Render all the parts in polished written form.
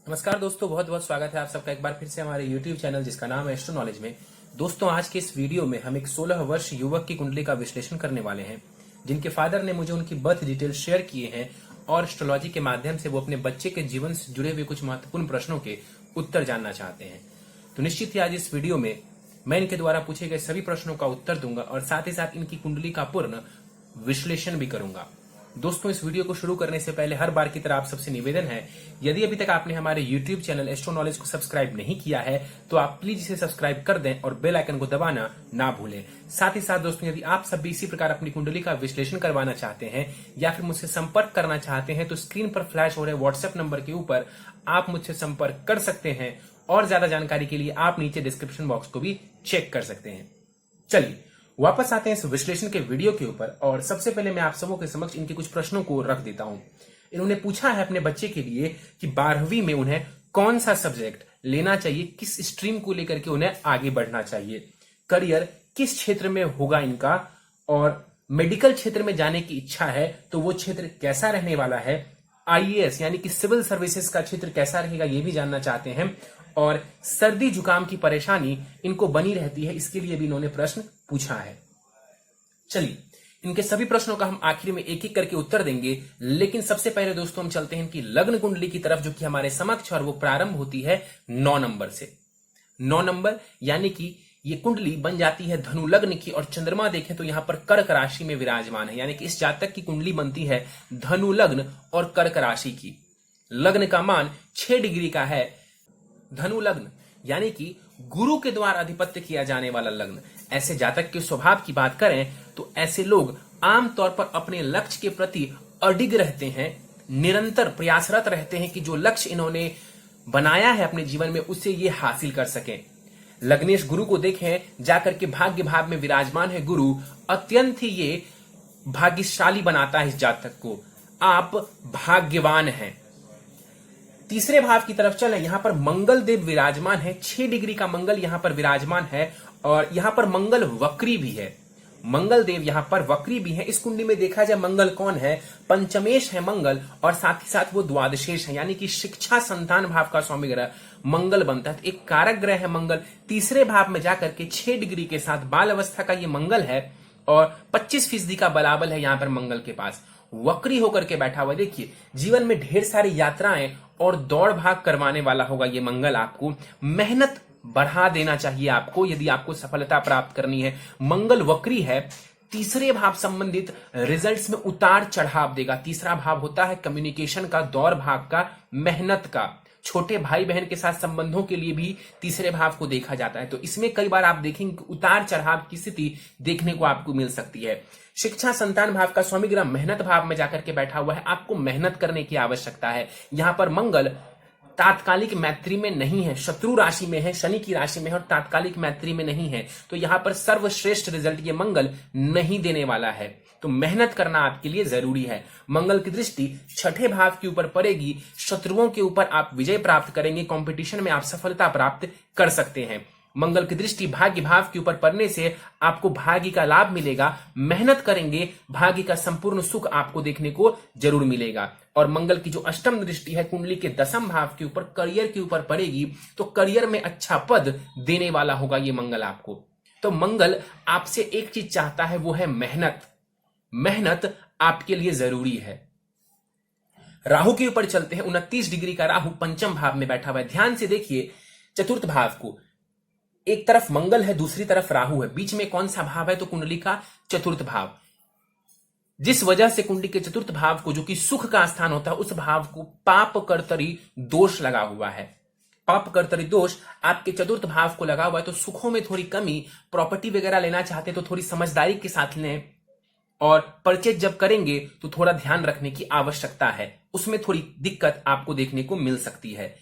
नमस्कार दोस्तों, बहुत बहुत स्वागत है आप सबका एक बार फिर से हमारे YouTube चैनल जिसका नाम है एस्ट्रो नॉलेज में। दोस्तों, आज के इस वीडियो में हम एक 16 वर्ष युवक की कुंडली का विश्लेषण करने वाले हैं, जिनके फादर ने मुझे उनकी बर्थ डिटेल शेयर किए हैं और एस्ट्रोलॉजी के माध्यम से वो अपने बच्चे के जीवन से जुड़े हुए कुछ महत्वपूर्ण प्रश्नों के उत्तर जानना चाहते हैं। तो निश्चित ही आज इस वीडियो में मैं इनके द्वारा पूछे गए सभी प्रश्नों का उत्तर दूंगा और साथ ही साथ इनकी कुंडली का पूर्ण विश्लेषण भी करूंगा। दोस्तों, इस वीडियो को शुरू करने से पहले हर बार की तरह आप सबसे निवेदन है, यदि अभी तक आपने हमारे YouTube चैनल एस्ट्रो नॉलेज को सब्सक्राइब नहीं किया है तो आप प्लीज इसे सब्सक्राइब कर दें और बेल आइकन को दबाना ना भूलें। साथ ही साथ दोस्तों, यदि आप सब भी इसी प्रकार अपनी कुंडली का विश्लेषण करवाना चाहते हैं या फिर मुझसे संपर्क करना चाहते हैं तो स्क्रीन पर फ्लैश हो रहे व्हाट्सएप नंबर के ऊपर आप मुझसे संपर्क कर सकते हैं और ज्यादा जानकारी के लिए आप नीचे डिस्क्रिप्शन बॉक्स को भी चेक कर सकते हैं। चलिए वापस आते हैं इस विश्लेषण के वीडियो के ऊपर और सबसे पहले मैं आप सबों के समक्ष इनके कुछ प्रश्नों को रख देता हूं। इन्होंने पूछा है अपने बच्चे के लिए कि 12वीं में उन्हें कौन सा सब्जेक्ट लेना चाहिए, किस स्ट्रीम को लेकर के उन्हें आगे बढ़ना चाहिए, करियर किस क्षेत्र में होगा इनका, और मेडिकल क्षेत्र में जाने की इच्छा है तो वो क्षेत्र कैसा रहने वाला है, आईएएस यानी कि सिविल सर्विसेज का क्षेत्र कैसा रहेगा ये भी जानना चाहते हैं, और सर्दी जुकाम की परेशानी इनको बनी रहती है इसके लिए भी इन्होंने प्रश्न पूछा है। चलिए इनके सभी प्रश्नों का हम आखिर में एक एक करके उत्तर देंगे, लेकिन सबसे पहले दोस्तों हम चलते हैं इनकी लग्न कुंडली की तरफ जो कि हमारे समक्ष और वो प्रारंभ होती है 9 नंबर से। 9 नंबर यानी कि ये कुंडली बन जाती है धनु लग्न की और चंद्रमा देखें तो यहां पर कर्क राशि में विराजमान है, यानी कि इस जातक की कुंडली बनती है धनु लग्न और कर्क राशि की। लग्न का मान 6 डिग्री का है। धनु लग्न यानी कि गुरु के द्वारा अधिपत्य किया जाने वाला लग्न। ऐसे जातक के स्वभाव की बात करें तो ऐसे लोग आमतौर पर अपने लक्ष्य के प्रति अडिग रहते हैं, निरंतर प्रयासरत रहते हैं कि जो लक्ष्य इन्होंने बनाया है अपने जीवन में उसे ये हासिल कर सकें। लग्नेश गुरु को देखें जाकर के भाग्य भाव में विराजमान है गुरु, अत्यंत ही ये भाग्यशाली बनाता है इस जातक को। आप भाग्यवान हैं। तीसरे भाव की तरफ चलें, यहां पर मंगल देव विराजमान है। 6 डिग्री का मंगल यहां पर विराजमान है और यहां पर मंगल वक्री भी है। मंगल देव यहां पर वक्री भी है। इस कुंडली में देखा जाए मंगल कौन है, पंचमेश है मंगल और साथ ही साथ वो द्वादशेश है, यानी कि शिक्षा संतान भाव का स्वामी ग्रह मंगल बनता है। तो एक कारक ग्रह है मंगल। तीसरे भाव में जाकर के 6 डिग्री के साथ बाल अवस्था का ये मंगल है और 25% का बलाबल है यहां पर मंगल के पास। वक्री होकर के बैठा हुआ। देखिए जीवन में ढेर सारी यात्राएं और दौड़ भाग करवाने वाला होगा ये मंगल। आपको मेहनत बढ़ा देना चाहिए आपको यदि आपको सफलता प्राप्त करनी है। मंगल वक्री है। तीसरे भाव संबंधित रिजल्ट्स में उतार चढ़ाव देगा। तीसरा भाव होता है कम्युनिकेशन का, दौड़ भाग का, मेहनत का। छोटे भाई बहन के साथ संबंधों के लिए भी तीसरे भाव को देखा जाता है। तो इसमें कई बार आप देखेंगे कि उतार चढ़ाव की स्थिति देखने को आपको मिल सकती है। शिक्षा संतान भाव का स्वामी ग्रह मेहनत भाव में जाकर के बैठा हुआ है। आपको मेहनत करने की आवश्यकता है। यहां पर मंगल तात्कालिक मैत्री में नहीं है, शत्रु राशि में है, शनि की राशि में है और तात्कालिक मैत्री में नहीं है। तो यहां पर सर्वश्रेष्ठ रिजल्ट ये मंगल नहीं देने वाला है। तो मेहनत करना आपके लिए जरूरी है। मंगल की दृष्टि 6ठे भाव के ऊपर पड़ेगी। शत्रुओं के ऊपर आप विजय प्राप्त करेंगे, कंपटीशन में आप सफलता प्राप्त कर सकते हैं। मंगल की दृष्टि भाग्य भाव के ऊपर पड़ने से आपको भाग्य का लाभ मिलेगा। मेहनत करेंगे, भाग्य का संपूर्ण सुख आपको देखने को जरूर मिलेगा। और मंगल की जो अष्टम दृष्टि है कुंडली के 10वें भाव के ऊपर, करियर के ऊपर पड़ेगी, तो करियर में अच्छा पद देने वाला होगा ये मंगल आपको। तो मंगल आपसे एक चीज चाहता है, वो है मेहनत। मेहनत आपके लिए जरूरी है। राहु के ऊपर चलते हैं। 29 डिग्री का राहु पंचम भाव में बैठा हुआ है। ध्यान से देखिए चतुर्थ भाव को। एक तरफ मंगल है, दूसरी तरफ राहु है, बीच में कौन सा भाव है तो कुंडली का चतुर्थ भाव। जिस वजह से कुंडली के चतुर्थ भाव को, जो कि सुख का स्थान होता है, उस भाव को पाप कर्तरी दोष लगा हुआ है। पाप कर्तरी दोष आपके चतुर्थ भाव को लगा हुआ है। तो सुखों में थोड़ी कमी, प्रॉपर्टी वगैरह लेना चाहते तो थोड़ी समझदारी के साथ लें और परचेज जब करेंगे तो थोड़ा ध्यान रखने की आवश्यकता है, उसमें थोड़ी दिक्कत आपको देखने को मिल सकती है।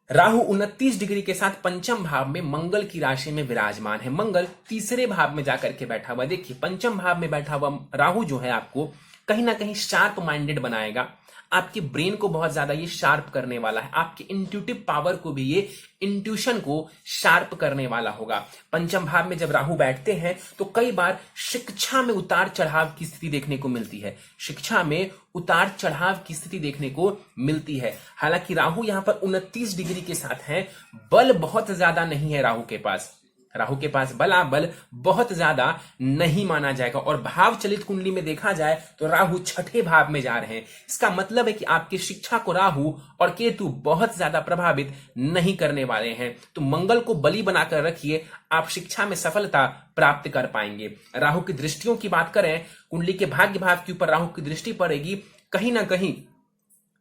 राहु 29 डिग्री के साथ पंचम भाव में मंगल की राशि में विराजमान है। मंगल तीसरे भाव में जाकर के बैठा हुआ। देखिए पंचम भाव में बैठा हुआ राहु जो है आपको कहीं ना कहीं शार्प माइंडेड बनाएगा। आपके ब्रेन को बहुत ज्यादा ये शार्प करने वाला है, आपके इंट्यूटिव पावर को भी ये इंट्यूशन को शार्प करने वाला होगा। पंचम भाव में जब राहु बैठते हैं तो कई बार शिक्षा में उतार चढ़ाव की स्थिति देखने को मिलती है, शिक्षा में उतार चढ़ाव की स्थिति देखने को मिलती है। हालांकि राहु यहां पर 29 डिग्री के साथ है, बल बहुत ज्यादा नहीं है राहु के पास, राहु के पास बल बहुत ज्यादा नहीं माना जाएगा। और भाव चलित कुंडली में देखा जाए तो राहु छठे भाव में जा रहे हैं, इसका मतलब है कि आपकी शिक्षा को राहु और केतु बहुत ज्यादा प्रभावित नहीं करने वाले हैं। तो मंगल को बलि बनाकर रखिए, आप शिक्षा में सफलता प्राप्त कर पाएंगे। राहु की दृष्टियों की बात करें, कुंडली के भाग्य भाव के ऊपर राहु की दृष्टि पड़ेगी, कहीं ना कहीं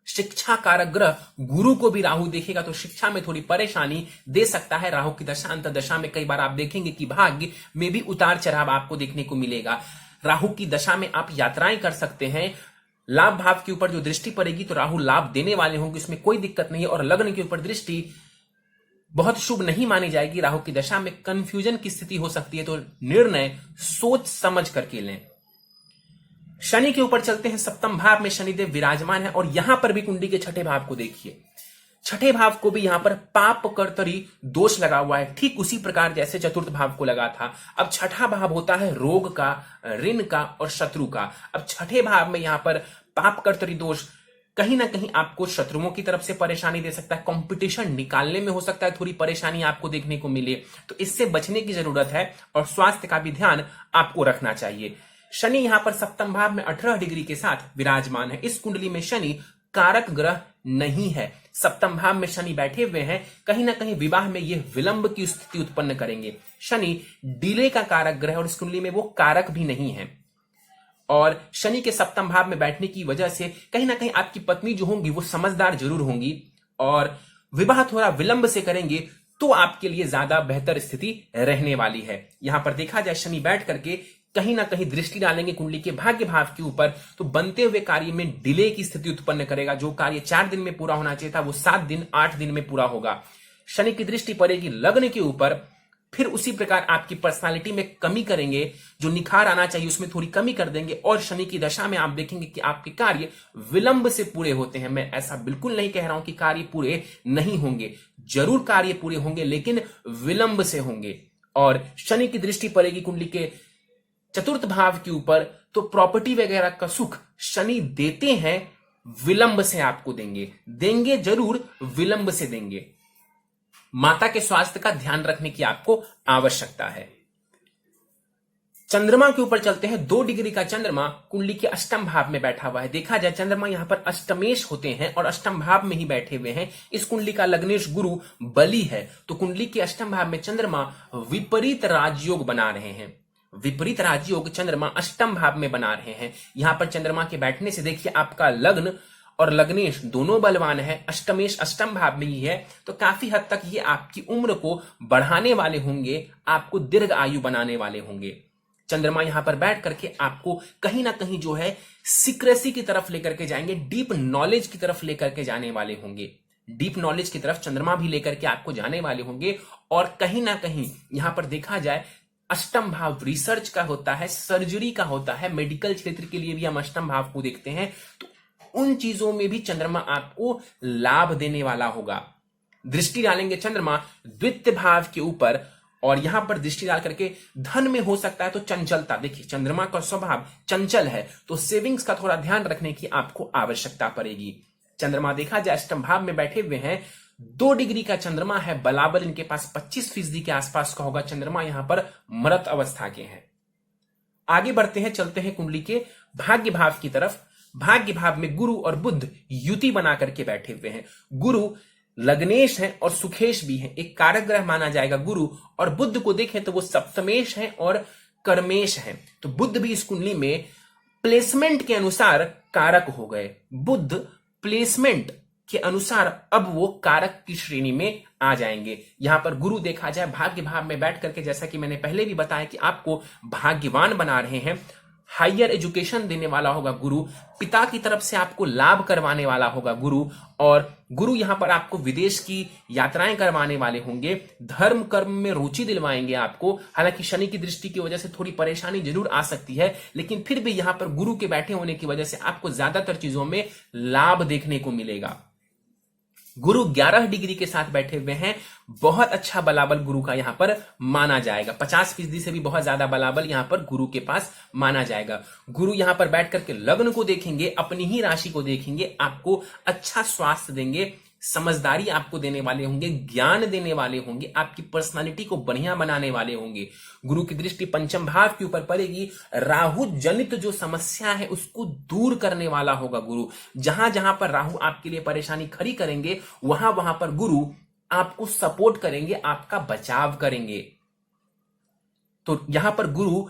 शिक्षा कारक ग्रह गुरु को भी राहु देखेगा तो शिक्षा में थोड़ी परेशानी दे सकता है। राहु की दशा अंत दशा में कई बार आप देखेंगे कि भाग्य में भी उतार चढ़ाव आपको देखने को मिलेगा। राहु की दशा में आप यात्राएं कर सकते हैं। लाभ भाव के ऊपर जो दृष्टि पड़ेगी तो राहु लाभ देने वाले होंगे, इसमें कोई दिक्कत नहीं है। और लग्न के ऊपर दृष्टि बहुत शुभ नहीं मानी जाएगी। राहु की दशा में कंफ्यूजन की स्थिति हो सकती है, तो निर्णय सोच समझ करके लें। शनि के ऊपर चलते हैं, सप्तम भाव में शनिदेव विराजमान है और यहां पर भी कुंडली के छठे भाव को देखिए, छठे भाव को भी यहां पर पाप कर्तरी दोष लगा हुआ है, ठीक उसी प्रकार जैसे चतुर्थ भाव को लगा था। अब छठा भाव होता है रोग का, ऋण का और शत्रु का। अब छठे भाव में यहां पर पाप कर्तरी दोष कहीं ना कहीं आपको शत्रुओं की तरफ से परेशानी दे सकता है, कंपटीशन निकालने में हो सकता है थोड़ी परेशानी आपको देखने को मिले, तो इससे बचने की जरूरत है और स्वास्थ्य का भी ध्यान आपको रखना चाहिए। शनि यहां पर सप्तम भाव में 18 डिग्री के साथ विराजमान है। इस कुंडली में शनि कारक ग्रह नहीं है, सप्तम भाव में शनि बैठे हुए हैं, कहीं ना कहीं विवाह में यह विलंब की स्थिति उत्पन्न करेंगे। शनि डिले का कारक ग्रह और इस कुंडली में वो कारक भी नहीं है। और शनि के सप्तम भाव में बैठने की वजह से कहीं ना कहीं आपकी पत्नी जो होंगी वो समझदार जरूर होंगी और विवाह थोड़ा विलंब से करेंगे तो आपके लिए ज्यादा बेहतर स्थिति रहने वाली है। यहां पर देखा जाए शनि बैठ करके कहीं ना कहीं दृष्टि डालेंगे कुंडली के भाग्य भाव के ऊपर, तो बनते हुए कार्य में डिले की स्थिति उत्पन्न करेगा। जो कार्य 4 दिन में पूरा होना चाहिए था वो 7 दिन 8 दिन में पूरा होगा। शनि की दृष्टि पड़ेगी लग्न के ऊपर, फिर उसी प्रकार आपकी पर्सनालिटी में कमी करेंगे, जो निखार आना चाहिए उसमें थोड़ी कमी कर देंगे। और शनि की दशा में आप देखेंगे कि आपके कार्य विलंब से पूरे होते हैं। मैं ऐसा बिल्कुल नहीं कह रहा हूं कि कार्य पूरे नहीं होंगे, जरूर कार्य पूरे होंगे लेकिन विलंब से होंगे। और शनि की दृष्टि पड़ेगी कुंडली के चतुर्थ भाव के ऊपर, तो प्रॉपर्टी वगैरह का सुख शनि देते हैं, विलंब से आपको देंगे जरूर, विलंब से देंगे। माता के स्वास्थ्य का ध्यान रखने की आपको आवश्यकता है। चंद्रमा के ऊपर चलते हैं। 2 डिग्री का चंद्रमा कुंडली के अष्टम भाव में बैठा हुआ है। देखा जाए चंद्रमा यहां पर अष्टमेश होते हैं और अष्टम भाव में ही बैठे हुए हैं। इस कुंडली का लग्नेश गुरु बलि है, तो कुंडली के अष्टम भाव में चंद्रमा विपरीत राजयोग बना रहे हैं। विपरीत राजयोग चंद्रमा अष्टम भाव में बना रहे हैं। यहां पर चंद्रमा के बैठने से देखिए आपका लग्न और लग्नेश दोनों बलवान है, अष्टमेश अष्टम भाव में ही है, तो काफी हद तक ये आपकी उम्र को बढ़ाने वाले होंगे, आपको दीर्घ आयु बनाने वाले होंगे। चंद्रमा यहां पर बैठ करके आपको कहीं ना कहीं जो है सीक्रेसी की तरफ लेकर के जाएंगे, डीप नॉलेज की तरफ लेकर के जाने वाले होंगे। डीप नॉलेज की तरफ चंद्रमा भी लेकर के आपको जाने वाले होंगे। और कहीं ना कहीं यहां पर देखा जाए अष्टम भाव रिसर्च का होता है, सर्जरी का होता है, मेडिकल क्षेत्र के लिए भी हम अष्टम भाव को देखते हैं, तो उन चीजों में भी चंद्रमा आपको लाभ देने वाला होगा। दृष्टि डालेंगे चंद्रमा द्वितीय भाव के ऊपर और यहां पर दृष्टि डाल करके धन में हो सकता है तो चंचलता, देखिए चंद्रमा का स्वभाव चंचल है, तो सेविंग्स का थोड़ा ध्यान रखने की आपको आवश्यकता पड़ेगी। चंद्रमा देखा जाए अष्टम भाव में बैठे हुए हैं, 2 डिग्री का चंद्रमा है, बलाबल इनके पास 25% के आसपास का होगा। चंद्रमा यहां पर मृत अवस्था के हैं। आगे बढ़ते हैं, चलते हैं कुंडली के भाग्य भाव की तरफ। भाग्य भाव में गुरु और बुध युति बना करके बैठे हुए हैं। गुरु लग्नेश है और सुखेश भी है, एक कारक ग्रह माना जाएगा गुरु। और बुध को देखें तो वो सप्तमेश है और कर्मेश है, तो बुध भी इस कुंडली में प्लेसमेंट के अनुसार कारक हो गए। बुध प्लेसमेंट के अनुसार अब वो कारक की श्रेणी में आ जाएंगे। यहां पर गुरु देखा जाए भाग्य भाव में बैठ करके, जैसा कि मैंने पहले भी बताया कि आपको भाग्यवान बना रहे हैं, हायर एजुकेशन देने वाला होगा गुरु, पिता की तरफ से आपको लाभ करवाने वाला होगा गुरु, और गुरु यहां पर आपको विदेश की यात्राएं करवाने वाले होंगे, धर्म कर्म में रुचि दिलवाएंगे आपको। हालांकि शनि की दृष्टि की वजह से थोड़ी परेशानी जरूर आ सकती है, लेकिन फिर भी यहां पर गुरु के बैठे होने की वजह से आपको ज्यादातर चीजों में लाभ देखने को मिलेगा। गुरु 11 डिग्री के साथ बैठे हुए हैं, बहुत अच्छा बलाबल गुरु का यहां पर माना जाएगा। 50% से भी बहुत ज्यादा बलाबल यहां पर गुरु के पास माना जाएगा। गुरु यहां पर बैठ करके लग्न को देखेंगे, अपनी ही राशि को देखेंगे, आपको अच्छा स्वास्थ्य देंगे, समझदारी आपको देने वाले होंगे, ज्ञान देने वाले होंगे, आपकी पर्सनालिटी को बढ़िया बनाने वाले होंगे। गुरु की दृष्टि पंचम भाव के ऊपर पड़ेगी, राहु जनित जो समस्या है उसको दूर करने वाला होगा गुरु। जहां जहां पर राहु आपके लिए परेशानी खड़ी करेंगे, वहां वहां पर गुरु आपको सपोर्ट करेंगे, आपका बचाव करेंगे। तो यहां पर गुरु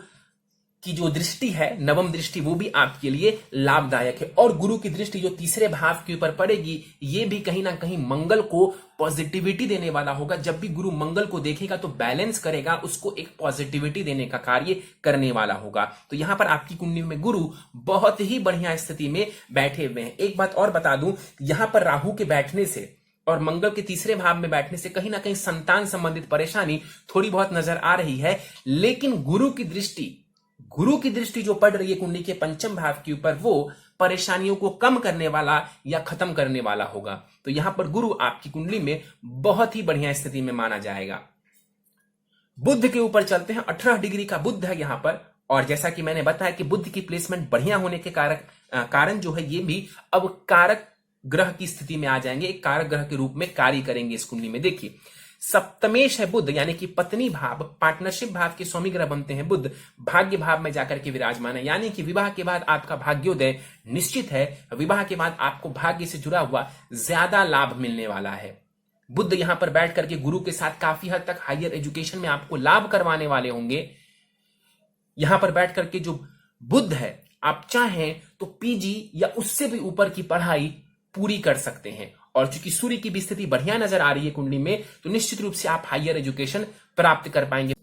की जो दृष्टि है, नवम दृष्टि, वो भी आपके लिए लाभदायक है। और गुरु की दृष्टि जो तीसरे भाव के ऊपर पड़ेगी, ये भी कहीं ना कहीं मंगल को पॉजिटिविटी देने वाला होगा। जब भी गुरु मंगल को देखेगा तो बैलेंस करेगा, उसको एक पॉजिटिविटी देने का कार्य करने वाला होगा। तो यहां पर आपकी कुंडली में गुरु बहुत ही बढ़िया स्थिति में बैठे हुए हैं। एक बात और बता दूं, यहां पर राहु के बैठने से और मंगल के तीसरे भाव में बैठने से कहीं ना कहीं संतान संबंधित परेशानी थोड़ी बहुत नजर आ रही है, लेकिन गुरु की दृष्टि जो पड़ रही है कुंडली के पंचम भाव के ऊपर, वो परेशानियों को कम करने वाला या खत्म करने वाला होगा। तो यहां पर गुरु आपकी कुंडली में बहुत ही बढ़िया स्थिति में माना जाएगा। बुध के ऊपर चलते हैं। 18 डिग्री का बुध है यहां पर, और जैसा कि मैंने बताया कि बुध की प्लेसमेंट बढ़िया होने के कारण जो है, ये भी अब कारक ग्रह की स्थिति में आ जाएंगे, एक कारक ग्रह के रूप में कार्य करेंगे इस कुंडली में। देखिए, सप्तमेश है बुध, यानी कि पत्नी भाव, पार्टनरशिप भाव के स्वामी ग्रह बनते हैं बुध, भाग्य भाव में जाकर के विराजमान है, यानी कि विवाह के बाद आपका भाग्योदय निश्चित है। विवाह के बाद आपको भाग्य से जुड़ा हुआ ज्यादा लाभ मिलने वाला है। बुध यहां पर बैठ करके गुरु के साथ काफी हद तक हायर एजुकेशन में आपको लाभ करवाने वाले होंगे। यहां पर बैठ करके जो बुध है, आप चाहें तो पीजी या उससे भी ऊपर की पढ़ाई पूरी कर सकते हैं। और चूंकि सूर्य की भी स्थिति बढ़िया नजर आ रही है कुंडली में, तो निश्चित रूप से आप हायर एजुकेशन प्राप्त कर पाएंगे।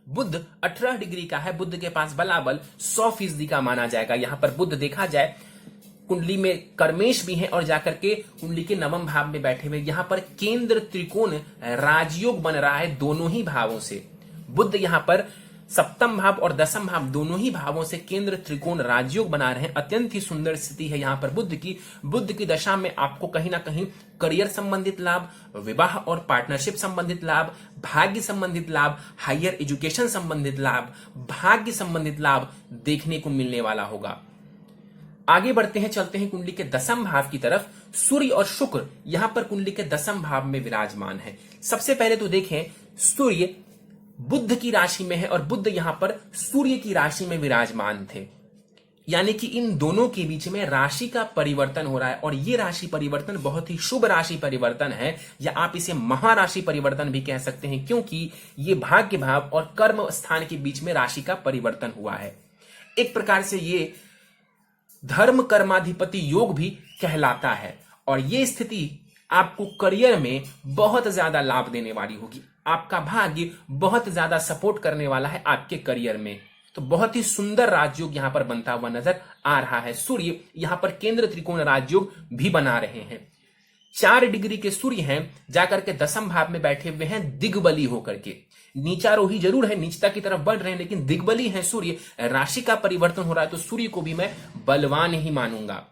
बुध 18 डिग्री का है, बुध के पास बलाबल 100% का माना जाएगा। यहां पर बुध देखा जाए कुंडली में कर्मेश भी है, और जाकर के कुंडली के नवम भाव में बैठे हुए, यहां पर केंद्र त्रिकोण राजयोग बन रहा है दोनों ही भावों से। बुध यहां पर सप्तम भाव और दसम भाव दोनों ही भावों से केंद्र त्रिकोण राजयोग बना रहे हैं। अत्यंत ही सुंदर स्थिति है यहां पर बुध की दशा में आपको कहीं ना कहीं करियर संबंधित लाभ, विवाह और पार्टनरशिप संबंधित लाभ, भाग्य संबंधित लाभ, हायर एजुकेशन संबंधित लाभ, भाग्य संबंधित लाभ देखने को मिलने वाला होगा। आगे बढ़ते हैं, चलते हैं कुंडली के दसम भाव की तरफ। सूर्य और शुक्र यहां पर कुंडली के दसम भाव में विराजमान है। सबसे पहले तो देखें, सूर्य बुध की राशि में है और बुध यहां पर सूर्य की राशि में विराजमान थे, यानी कि इन दोनों के बीच में राशि का परिवर्तन हो रहा है। और ये राशि परिवर्तन बहुत ही शुभ राशि परिवर्तन है, या आप इसे महाराशि परिवर्तन भी कह सकते हैं, क्योंकि ये भाग्य भाव और कर्म स्थान के बीच में राशि का परिवर्तन हुआ है। एक प्रकार से ये धर्म कर्माधिपति योग भी कहलाता है, और ये स्थिति आपको करियर में बहुत ज्यादा लाभ देने वाली होगी। आपका भाग्य बहुत ज्यादा सपोर्ट करने वाला है आपके करियर में। तो बहुत ही सुंदर राजयोग यहां पर बनता हुआ नजर आ रहा है। सूर्य यहां पर केंद्र त्रिकोण राजयोग भी बना रहे हैं। 4 डिग्री के सूर्य हैं, जाकर के दसम भाव में बैठे हुए हैं दिग्बली होकर के। नीचारोही जरूर है, नीचता की तरफ बढ़ रहे हैं, लेकिन दिग्बली है सूर्य, राशि का परिवर्तन हो रहा है, तो सूर्य को भी मैं बलवान ही मानूंगा।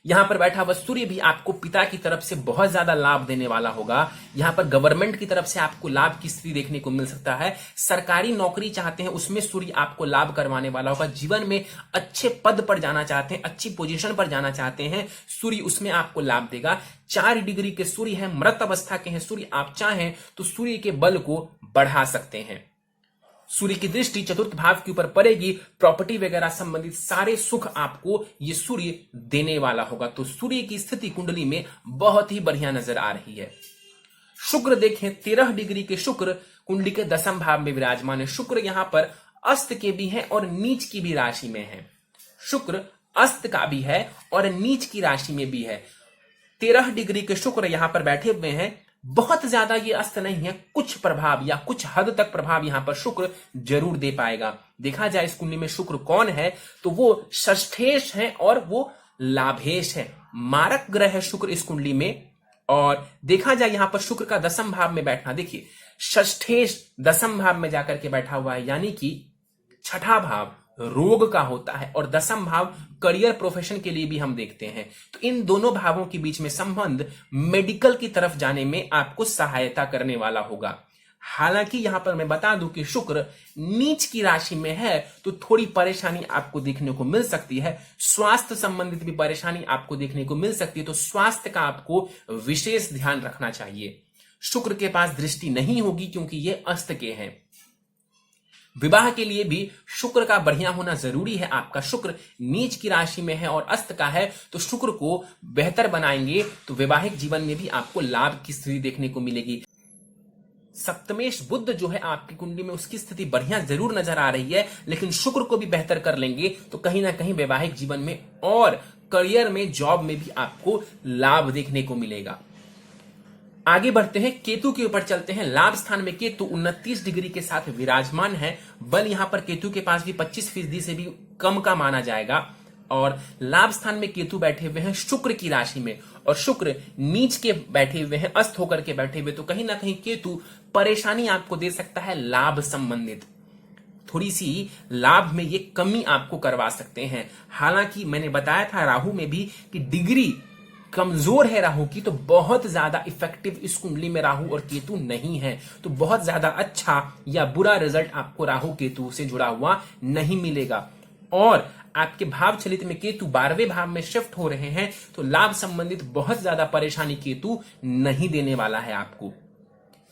यहां पर बैठा हुआ सूर्य भी आपको पिता की तरफ से बहुत ज्यादा लाभ देने वाला होगा। यहां पर गवर्नमेंट की तरफ से आपको लाभ की स्थिति देखने को मिल सकता है। सरकारी नौकरी चाहते हैं, उसमें सूर्य आपको लाभ करवाने वाला होगा। जीवन में अच्छे पद पर जाना चाहते हैं, अच्छी पोजीशन पर जाना चाहते हैं, सूर्य उसमें आपको लाभ देगा। 4 डिग्री के सूर्य हैं, मृत अवस्था के हैं सूर्य, आप चाहें तो सूर्य के बल को बढ़ा सकते हैं। सूर्य की दृष्टि चतुर्थ भाव के ऊपर पड़ेगी, प्रॉपर्टी वगैरह संबंधित सारे सुख आपको ये सूर्य देने वाला होगा। तो सूर्य की स्थिति कुंडली में बहुत ही बढ़िया नजर आ रही है। शुक्र देखें, 13 डिग्री के शुक्र कुंडली के दसम भाव में विराजमान है। शुक्र यहां पर अस्त के भी है और नीच की भी राशि में है। शुक्र अस्त का भी है और नीच की राशि में भी है। 13 डिग्री के शुक्र यहां पर बैठे हुए हैं बहुत ज्यादा ये अस्त नहीं है, कुछ प्रभाव या कुछ हद तक प्रभाव यहां पर शुक्र जरूर दे पाएगा। देखा जाए इस कुंडली में शुक्र कौन है तो वो षष्ठेश है और वो लाभेश है, मारक ग्रह है शुक्र इस कुंडली में। और देखा जाए यहां पर शुक्र का दसम भाव में बैठना, देखिए षष्ठेश दसम भाव में जाकर के बैठा हुआ है, यानी कि छठा भाव रोग का होता है और दसम भाव करियर प्रोफेशन के लिए भी हम देखते हैं। तो इन दोनों भावों के बीच में संबंध मेडिकल की तरफ जाने में आपको सहायता करने वाला होगा। हालांकि यहां पर मैं बता दूं कि शुक्र नीच की राशि में है तो थोड़ी परेशानी आपको देखने को मिल सकती है, स्वास्थ्य संबंधित भी परेशानी आपको देखने को मिल सकती है, तो स्वास्थ्य का आपको विशेष ध्यान रखना चाहिए। शुक्र के पास दृष्टि नहीं होगी क्योंकि ये अस्त के हैं। विवाह के लिए भी शुक्र का बढ़िया होना जरूरी है। आपका शुक्र नीच की राशि में है और अस्त का है, तो शुक्र को बेहतर बनाएंगे तो वैवाहिक जीवन में भी आपको लाभ की स्थिति देखने को मिलेगी। सप्तमेश बुध जो है आपकी कुंडली में, उसकी स्थिति बढ़िया जरूर नजर आ रही है, लेकिन शुक्र को भी बेहतर कर लेंगे तो कहीं ना कहीं वैवाहिक जीवन में और करियर में, जॉब में भी आपको लाभ देखने को मिलेगा। आगे बढ़ते हैं, केतु के ऊपर चलते हैं। लाभ स्थान में केतु 29 डिग्री के साथ विराजमान है। बल यहां पर केतु के पास भी 25% से भी कम का माना जाएगा और लाभ स्थान में केतु बैठे हुए हैं शुक्र की राशि में और शुक्र नीच के बैठे हुए हैं, अस्त होकर के बैठे हुए, तो कहीं ना कहीं केतु परेशानी आपको दे सकता है लाभ संबंधित, थोड़ी सी लाभ में ये कमी आपको करवा सकते हैं। हालांकि मैंने बताया था राहु में भी कि डिग्री कमजोर है राहु की, तो बहुत ज्यादा इफेक्टिव इस कुंडली में राहु और केतु नहीं है, तो बहुत ज्यादा अच्छा या बुरा रिजल्ट आपको राहु केतु से जुड़ा हुआ नहीं मिलेगा। और आपके भाव चलित में केतु 12वें भाव में शिफ्ट हो रहे हैं, तो लाभ संबंधित बहुत ज्यादा परेशानी केतु नहीं देने वाला है आपको।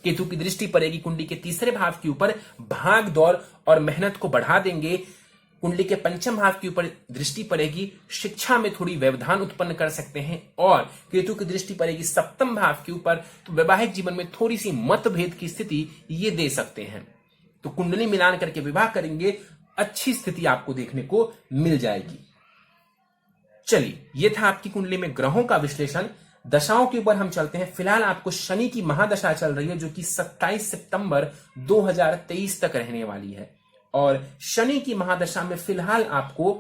केतु की दृष्टि पड़ेगी कुंडली के तीसरे भाव के ऊपर, भाग दौड़ और मेहनत को बढ़ा देंगे। कुंडली के पंचम भाव के ऊपर दृष्टि पड़ेगी, शिक्षा में थोड़ी व्यवधान उत्पन्न कर सकते हैं। और केतु की दृष्टि पड़ेगी सप्तम भाव के ऊपर, तो वैवाहिक जीवन में थोड़ी सी मतभेद की स्थिति ये दे सकते हैं। तो कुंडली मिलान करके विवाह करेंगे, अच्छी स्थिति आपको देखने को मिल जाएगी। चलिए, ये था आपकी कुंडली में ग्रहों का विश्लेषण। दशाओं के ऊपर हम चलते हैं। फिलहाल आपको शनि की महादशा चल रही है जो कि 27 सितंबर 2023 तक रहने वाली है और शनि की महादशा में फिलहाल आपको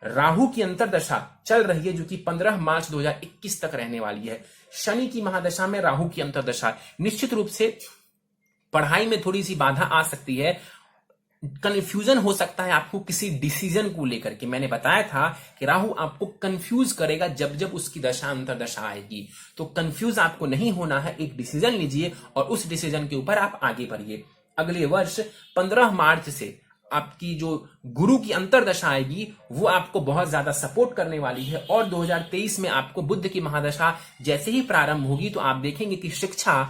राहु की अंतरदशा चल रही है जो कि 15 मार्च 2021 तक रहने वाली है। शनि की महादशा में राहु की अंतरदशा निश्चित रूप से पढ़ाई में थोड़ी सी बाधा आ सकती है, कंफ्यूजन हो सकता है आपको किसी डिसीजन को लेकर के। मैंने बताया था कि राहु आपको कंफ्यूज करेगा जब जब उसकी दशा अंतरदशा आएगी, तो कंफ्यूज आपको नहीं होना है, एक डिसीजन लीजिए और उस डिसीजन के ऊपर आप आगे बढ़िए। अगले वर्ष 15 मार्च से आपकी जो गुरु की अंतरदशा आएगी वो आपको बहुत ज्यादा सपोर्ट करने वाली है और 2023 में आपको बुध की महादशा जैसे ही प्रारंभ होगी तो आप देखेंगे कि शिक्षा,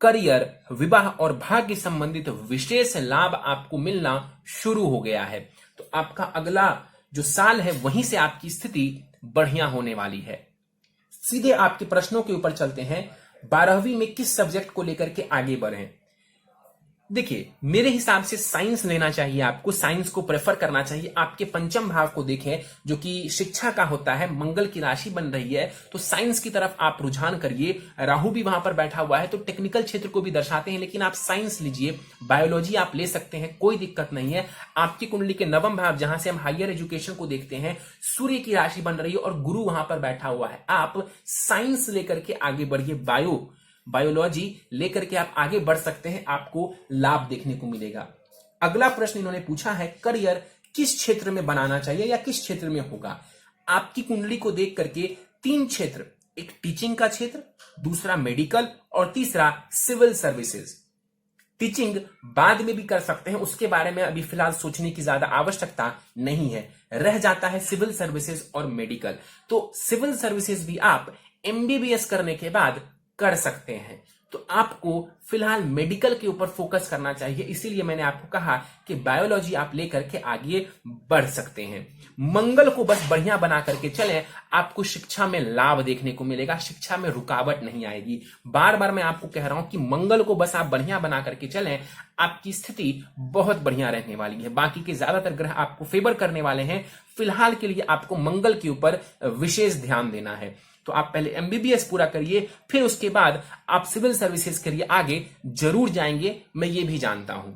करियर, विवाह और भाग्य संबंधित विशेष लाभ आपको मिलना शुरू हो गया है। तो आपका अगला जो साल है वहीं से आपकी स्थिति बढ़िया होने वाली है। सीधे आपके प्रश्नों के ऊपर चलते हैं। 12वीं में किस सब्जेक्ट को लेकर के आगे बढ़ें? देखिए, मेरे हिसाब से साइंस लेना चाहिए, आपको साइंस को प्रेफर करना चाहिए। आपके पंचम भाव को देखें जो कि शिक्षा का होता है, मंगल की राशि बन रही है, तो साइंस की तरफ आप रुझान करिए। राहु भी वहां पर बैठा हुआ है तो टेक्निकल क्षेत्र को भी दर्शाते हैं, लेकिन आप साइंस लीजिए, बायोलॉजी आप ले सकते हैं, कोई दिक्कत नहीं है। आपकी कुंडली के नवम भाव जहां से हम हायर एजुकेशन को देखते हैं, सूर्य की राशि बन रही है और गुरु वहां पर बैठा हुआ है। आप साइंस लेकर के आगे बढ़िए, बायोलॉजी लेकर के आप आगे बढ़ सकते हैं, आपको लाभ देखने को मिलेगा। अगला प्रश्न इन्होंने पूछा है, करियर किस क्षेत्र में बनाना चाहिए या किस क्षेत्र में होगा? आपकी कुंडली को देख करके 3 क्षेत्र, एक टीचिंग का क्षेत्र, दूसरा मेडिकल और तीसरा सिविल सर्विसेज। टीचिंग बाद में भी कर सकते हैं, उसके बारे में अभी फिलहाल सोचने की ज्यादा आवश्यकता नहीं है। रह जाता है सिविल सर्विसेज और मेडिकल। तो सिविल सर्विसेज भी आप MBBS करने के बाद कर सकते हैं, तो आपको फिलहाल मेडिकल के ऊपर फोकस करना चाहिए। इसीलिए मैंने आपको कहा कि बायोलॉजी आप लेकर के आगे बढ़ सकते हैं। मंगल को बस बढ़िया बना करके चलें, आपको शिक्षा में लाभ देखने को मिलेगा, शिक्षा में रुकावट नहीं आएगी। बार बार मैं आपको कह रहा हूं कि मंगल को बस आप बढ़िया बना करके चलें, आपकी स्थिति बहुत बढ़िया रहने वाली है। बाकी के ज्यादातर ग्रह आपको फेवर करने वाले हैं। फिलहाल के लिए आपको मंगल के ऊपर विशेष ध्यान देना है। तो आप पहले एमबीबीएस पूरा करिए, फिर उसके बाद आप सिविल सर्विसेज करिए, आगे जरूर जाएंगे, मैं ये भी जानता हूं।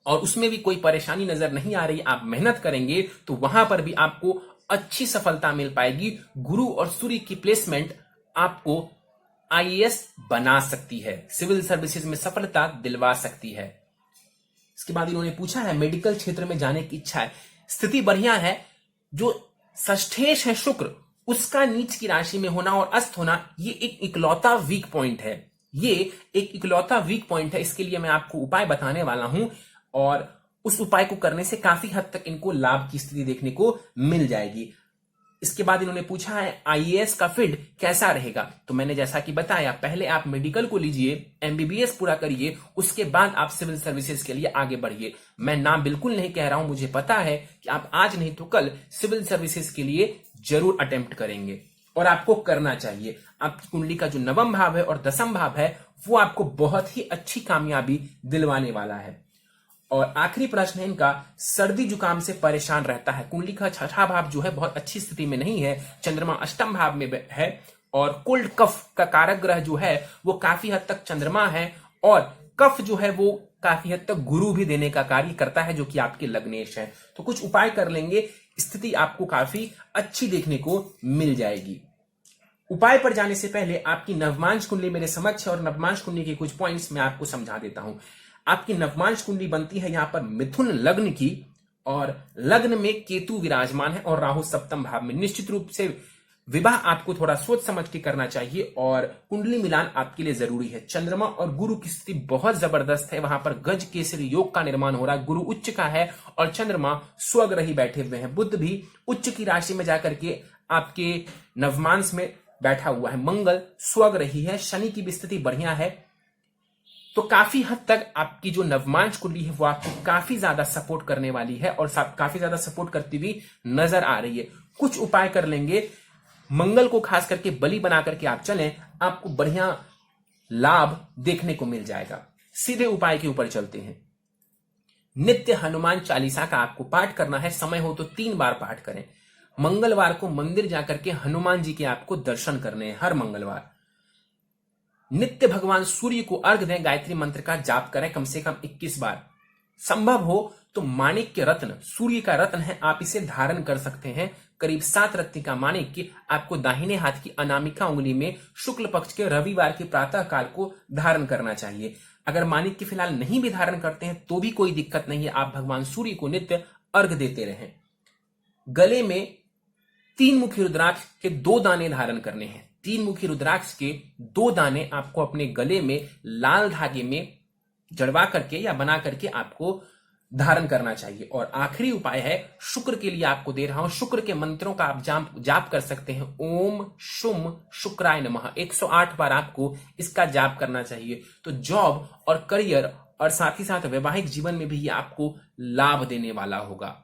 और उसमें भी कोई परेशानी नजर नहीं आ रही, आप मेहनत करेंगे तो वहां पर भी आपको अच्छी सफलता मिल पाएगी। गुरु और सूर्य की प्लेसमेंट आपको आईएएस बना सकती है, सिविल सर्विसेज में सफलता दिलवा सकती है। इसके बाद इन्होंने पूछा है मेडिकल क्षेत्र में जाने की इच्छा है, स्थिति बढ़िया है। जो षष्ठेश है शुक्र, उसका नीच की राशि में होना और अस्त होना, ये एक इकलौता वीक पॉइंट है, ये एक इकलौता वीक पॉइंट है। इसके लिए मैं आपको उपाय बताने वाला हूं और उस उपाय को करने से काफी हद तक इनको लाभ की स्थिति देखने को मिल जाएगी। इसके बाद इन्होंने पूछा है आईएएस का फील्ड कैसा रहेगा, तो मैंने जैसा कि बताया, पहले आप मेडिकल को लीजिए, एमबीबीएस पूरा करिए, उसके बाद आप सिविल सर्विसेज के लिए आगे बढ़िए। मैं ना बिल्कुल नहीं कह रहा हूं, मुझे पता है कि आप आज नहीं तो कल सिविल सर्विसेज के लिए जरूर अटेम्प्ट करेंगे और आपको करना चाहिए। आपकी कुंडली का जो नवम भाव है और दसम भाव है वो आपको बहुत ही अच्छी कामयाबी दिलवाने वाला है। और आखिरी प्रश्न है इनका, सर्दी जुकाम से परेशान रहता है, कुंडली का छठा भाव जो है बहुत अच्छी स्थिति में नहीं है, चंद्रमा अष्टम भाव में है और कोल्ड कफ का कारक ग्रह जो है वो काफी हद तक चंद्रमा है और कफ जो है वो काफी हद तक गुरु भी देने का कार्य करता है, जो कि आपके लग्नेश है। तो कुछ उपाय कर लेंगे, स्थिति आपको काफी अच्छी देखने को मिल जाएगी। उपाय पर जाने से पहले आपकी नवमांश कुंडली मेरे समक्ष है और नवमांश कुंडली के कुछ पॉइंट्स मैं आपको समझा देता हूं। आपकी नवमांश कुंडली बनती है यहां पर मिथुन लग्न की और लग्न में केतु विराजमान है और राहु सप्तम भाव में। निश्चित रूप से विवाह आपको थोड़ा सोच समझ के करना चाहिए और कुंडली मिलान आपके लिए जरूरी है। चंद्रमा और गुरु की स्थिति बहुत जबरदस्त है, वहां पर गज केसरी योग का निर्माण हो रहा है, गुरु उच्च का है और चंद्रमा स्वग्रही बैठे हुए हैं। बुध भी उच्च की राशि में जाकर के आपके नवमांश में बैठा हुआ है, मंगल स्वग्रही है, शनि की भी स्थिति बढ़िया है। तो काफी हद तक आपकी जो नवमांश कुंडली है वो आपको काफी ज्यादा सपोर्ट करने वाली है और काफी ज्यादा सपोर्ट करती हुई नजर आ रही है। कुछ उपाय कर लेंगे, मंगल को खास करके बलि बना करके आप चलें, आपको बढ़िया लाभ देखने को मिल जाएगा। सीधे उपाय के ऊपर चलते हैं। नित्य हनुमान चालीसा का आपको पाठ करना है, समय हो तो 3 बार पाठ करें। मंगलवार को मंदिर जाकर के हनुमान जी के आपको दर्शन करने हैं हर मंगलवार। नित्य भगवान सूर्य को अर्घ दें, गायत्री मंत्र का जाप करें कम से कम 21 बार। संभव हो तो माणिक्य रत्न, सूर्य का रत्न है, आप इसे धारण कर सकते हैं। करीब 7 रत्न का माणिक्य आपको दाहिने हाथ की अनामिका उंगली में शुक्ल पक्ष के रविवार के प्रातः काल को धारण करना चाहिए। अगर माणिक्य फिलहाल नहीं भी धारण करते हैं तो भी कोई दिक्कत नहीं है, आप भगवान सूर्य को नित्य अर्घ देते रहें। गले में 3 मुखी रुद्राक्ष के 2 दाने धारण करने हैं। 3 मुखी रुद्राक्ष के 2 दाने आपको अपने गले में लाल धागे में जड़वा करके या बना करके आपको धारण करना चाहिए। और आखिरी उपाय है, शुक्र के लिए आपको दे रहा हूं, शुक्र के मंत्रों का आप जाप कर सकते हैं। ओम शुम शुक्राय नमः 108 बार आपको इसका जाप करना चाहिए। तो जॉब और करियर और साथ ही साथ वैवाहिक जीवन में भी ये आपको लाभ देने वाला होगा।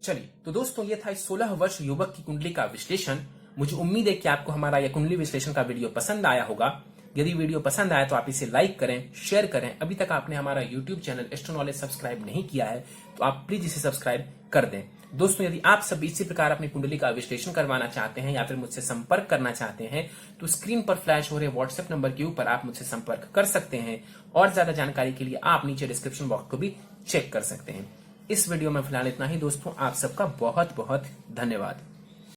चलिए तो दोस्तों, ये था इस 16 वर्ष युवक की कुंडली का विश्लेषण। मुझे उम्मीद है कि आपको हमारा यह कुंडली विश्लेषण का वीडियो पसंद आया होगा। यदि वीडियो पसंद आया तो आप इसे लाइक करें, शेयर करें। अभी तक आपने हमारा YouTube channel astro knowledge subscribe नहीं किया है तो आप प्लीज इसे सब्सक्राइब कर दें। दोस्तों, यदि आप सब इसी प्रकार अपनी कुंडली का विश्लेषण करवाना चाहते हैं या फिर मुझसे संपर्क करना चाहते हैं तो स्क्रीन पर फ्लैश हो रहे व्हाट्सएप नंबर के ऊपर आप मुझसे संपर्क कर सकते हैं। और ज्यादा जानकारी के लिए आप नीचे डिस्क्रिप्शन बॉक्स को भी चेक कर सकते हैं। इस वीडियो में फिलहाल इतना ही दोस्तों, आप सबका बहुत बहुत धन्यवाद।